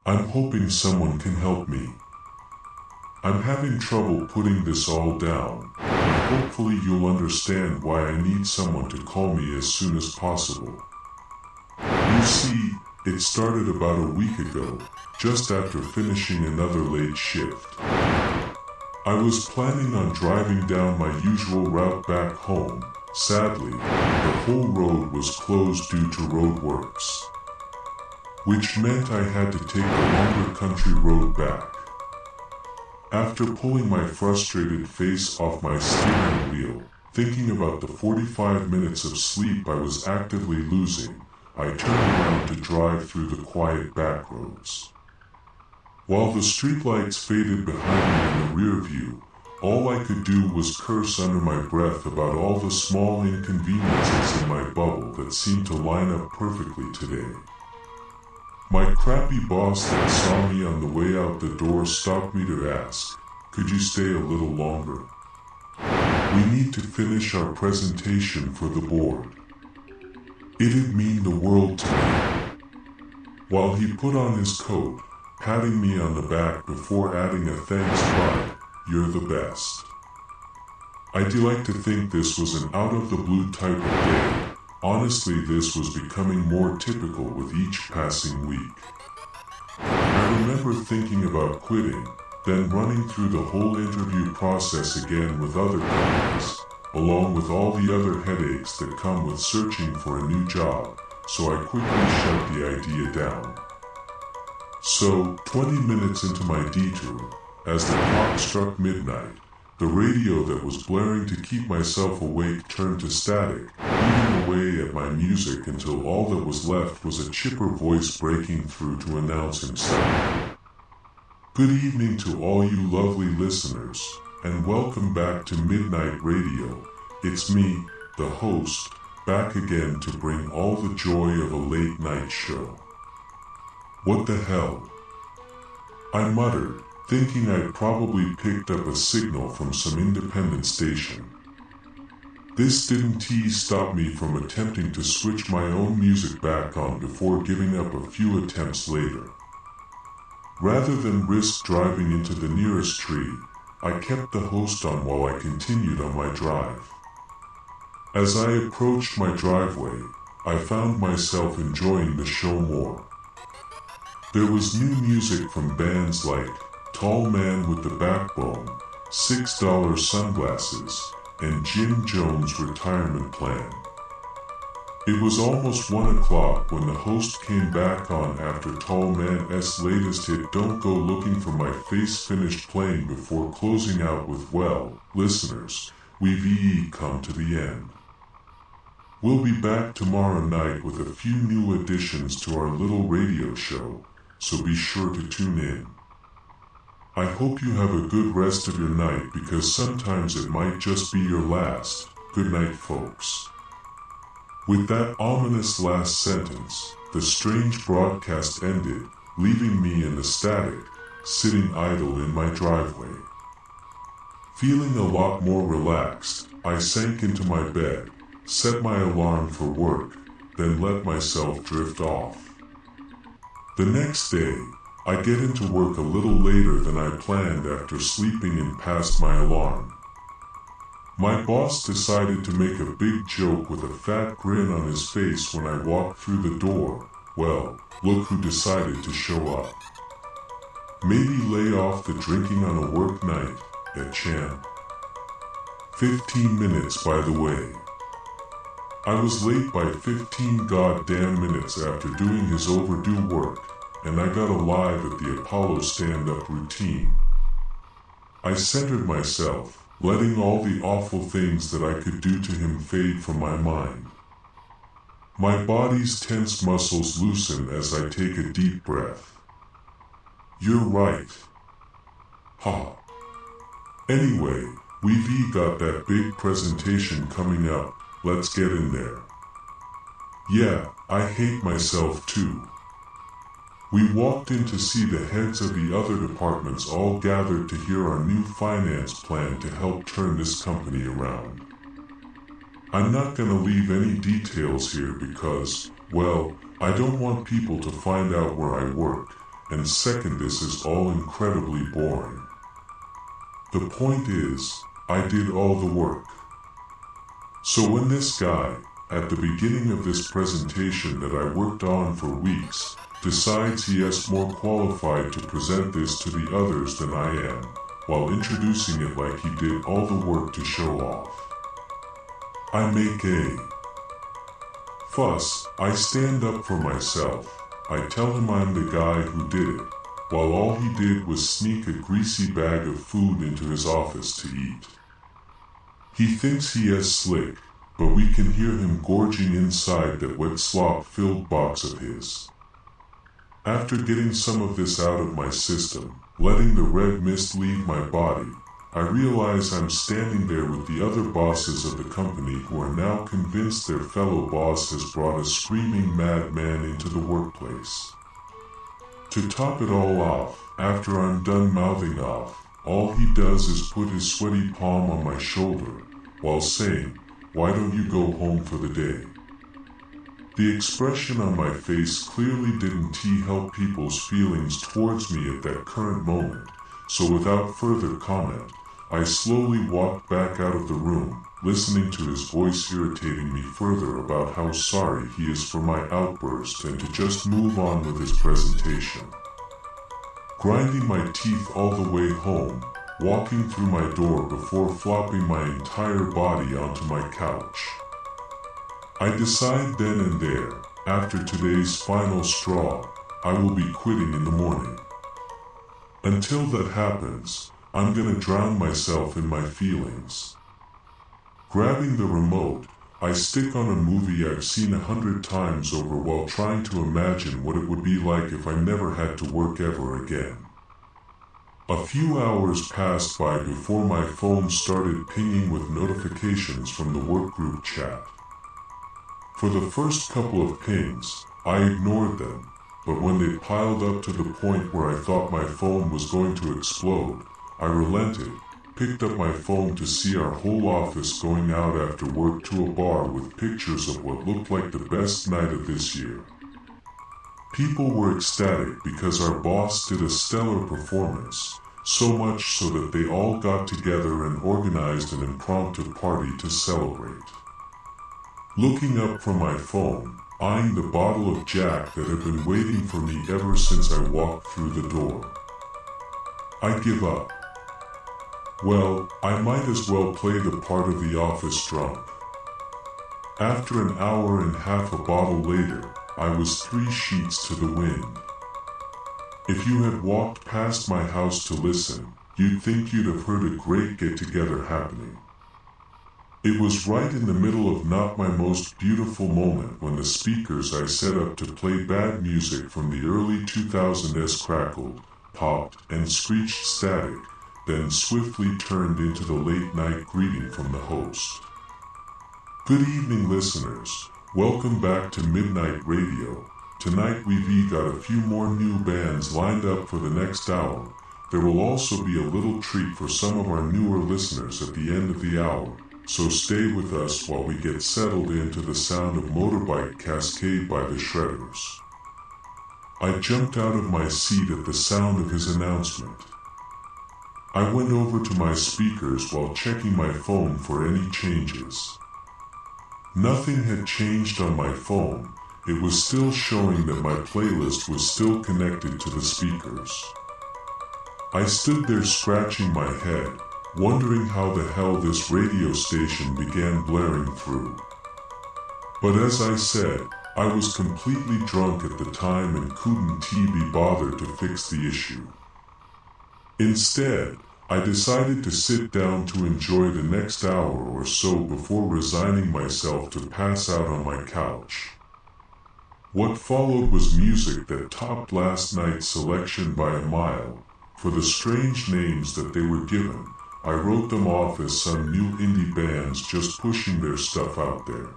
I'm hoping someone can help me. I'm having trouble putting this all down, and hopefully you'll understand why I need someone to call me as soon as possible. You see, it started about a week ago, just after finishing another late shift. I was planning on driving down my usual route back home. Sadly, the whole road was closed due to roadworks, which meant I had to take a longer country road back. After pulling my frustrated face off my steering wheel, thinking about the 45 minutes of sleep I was actively losing, I turned around to drive through the quiet back roads. While the streetlights faded behind me in the rear view, all I could do was curse under my breath about all the small inconveniences in my bubble that seemed to line up perfectly today. My crappy boss that saw me on the way out the door stopped me to ask, "Could you stay a little longer? We need to finish our presentation for the board." It'd mean the world to me. While he put on his coat, patting me on the back before adding a thanks by, "You're the best." I'd like to think this was an out-of-the-blue type of day. Honestly, this was becoming more typical with each passing week. I remember thinking about quitting, then running through the whole interview process again with other companies, along with all the other headaches that come with searching for a new job, so I quickly shut the idea down. So, 20 minutes into my detour, as the clock struck midnight, the radio that was blaring to keep myself awake turned to static, eating away at my music until all that was left was a chipper voice breaking through to announce himself. Good evening to all you lovely listeners, and welcome back to Midnight Radio. It's me, the host, back again to bring all the joy of a late night show. What the hell? I muttered, thinking I'd probably picked up a signal from some independent station. This didn't stop me from attempting to switch my own music back on before giving up a few attempts later. Rather than risk driving into the nearest tree, I kept the host on while I continued on my drive. As I approached my driveway, I found myself enjoying the show more. There was new music from bands like Tall Man with the Backbone, $6 Sunglasses, and Jim Jones' Retirement Plan. It was almost 1 o'clock when the host came back on after Tall Man's latest hit Don't Go Looking for My Face finished playing before closing out with, "Well, listeners, we've come to the end. We'll be back tomorrow night with a few new additions to our little radio show, so be sure to tune in. I hope you have a good rest of your night because sometimes it might just be your last. Good night, folks." With that ominous last sentence, the strange broadcast ended, leaving me in the static, sitting idle in my driveway. Feeling a lot more relaxed, I sank into my bed, set my alarm for work, then let myself drift off. The next day, I get into work a little later than I planned after sleeping in past my alarm. My boss decided to make a big joke with a fat grin on his face when I walked through the door. Well, look who decided to show up. Maybe lay off the drinking on a work night, champ. 15 minutes, by the way. I was late by 15 goddamn minutes after doing his overdue work, and I got alive at the Apollo stand-up routine. I centered myself, letting all the awful things that I could do to him fade from my mind. My body's tense muscles loosen as I take a deep breath. You're right. Ha. Anyway, we've got that big presentation coming up, let's get in there. Yeah, I hate myself too. We walked in to see the heads of the other departments all gathered to hear our new finance plan to help turn this company around. I'm not gonna leave any details here because, well, I don't want people to find out where I work, and second, this is all incredibly boring. The point is, I did all the work. So when this guy, at the beginning of this presentation that I worked on for weeks, decides he is more qualified to present this to the others than I am, while introducing it like he did all the work to show off, I make a fuss. I stand up for myself. I tell him I'm the guy who did it, while all he did was sneak a greasy bag of food into his office to eat. He thinks he is slick, but we can hear him gorging inside that wet slop-filled box of his. After getting some of this out of my system, letting the red mist leave my body, I realize I'm standing there with the other bosses of the company who are now convinced their fellow boss has brought a screaming madman into the workplace. To top it all off, after I'm done mouthing off, all he does is put his sweaty palm on my shoulder, while saying, "Why don't you go home for the day?" The expression on my face clearly didn't help people's feelings towards me at that current moment, so without further comment, I slowly walked back out of the room, listening to his voice irritating me further about how sorry he is for my outburst and to just move on with his presentation. Grinding my teeth all the way home, walking through my door before flopping my entire body onto my couch. I decide then and there, after today's final straw, I will be quitting in the morning. Until that happens, I'm gonna drown myself in my feelings. Grabbing the remote, I stick on a movie I've seen 100 times over while trying to imagine what it would be like if I never had to work ever again. A few hours passed by before my phone started pinging with notifications from the workgroup chat. For the first couple of pings, I ignored them, but when they piled up to the point where I thought my phone was going to explode, I relented, picked up my phone to see our whole office going out after work to a bar with pictures of what looked like the best night of this year. People were ecstatic because our boss did a stellar performance, so much so that they all got together and organized an impromptu party to celebrate. Looking up from my phone, eyeing the bottle of Jack that had been waiting for me ever since I walked through the door. I give up. Well, I might as well play the part of the office drunk. After an hour and half a bottle later, I was 3 sheets to the wind. If you had walked past my house to listen, you'd think you'd have heard a great get-together happening. It was right in the middle of not my most beautiful moment when the speakers I set up to play bad music from the early 2000s crackled, popped, and screeched static, then swiftly turned into the late-night greeting from the host. Good evening, listeners. Welcome back to Midnight Radio. Tonight we've got a few more new bands lined up for the next hour. There will also be a little treat for some of our newer listeners at the end of the hour. So stay with us while we get settled into the sound of Motorbike Cascade by the Shredders. I jumped out of my seat at the sound of his announcement. I went over to my speakers while checking my phone for any changes. Nothing had changed on my phone. It was still showing that my playlist was still connected to the speakers. I stood there scratching my head, wondering how the hell this radio station began blaring through. But as I said, I was completely drunk at the time and couldn't be bothered to fix the issue. Instead, I decided to sit down to enjoy the next hour or so before resigning myself to pass out on my couch. What followed was music that topped last night's selection by a mile. For the strange names that they were given, I wrote them off as some new indie bands just pushing their stuff out there.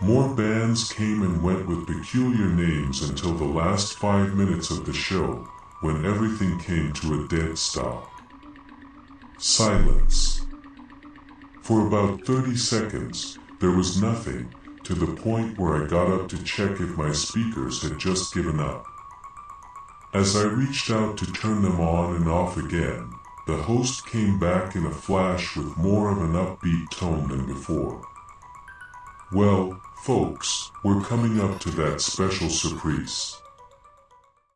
More bands came and went with peculiar names until the last 5 minutes of the show, when everything came to a dead stop. Silence. For about 30 seconds, there was nothing, to the point where I got up to check if my speakers had just given up. As I reached out to turn them on and off again, the host came back in a flash with more of an upbeat tone than before. Well, folks, we're coming up to that special surprise.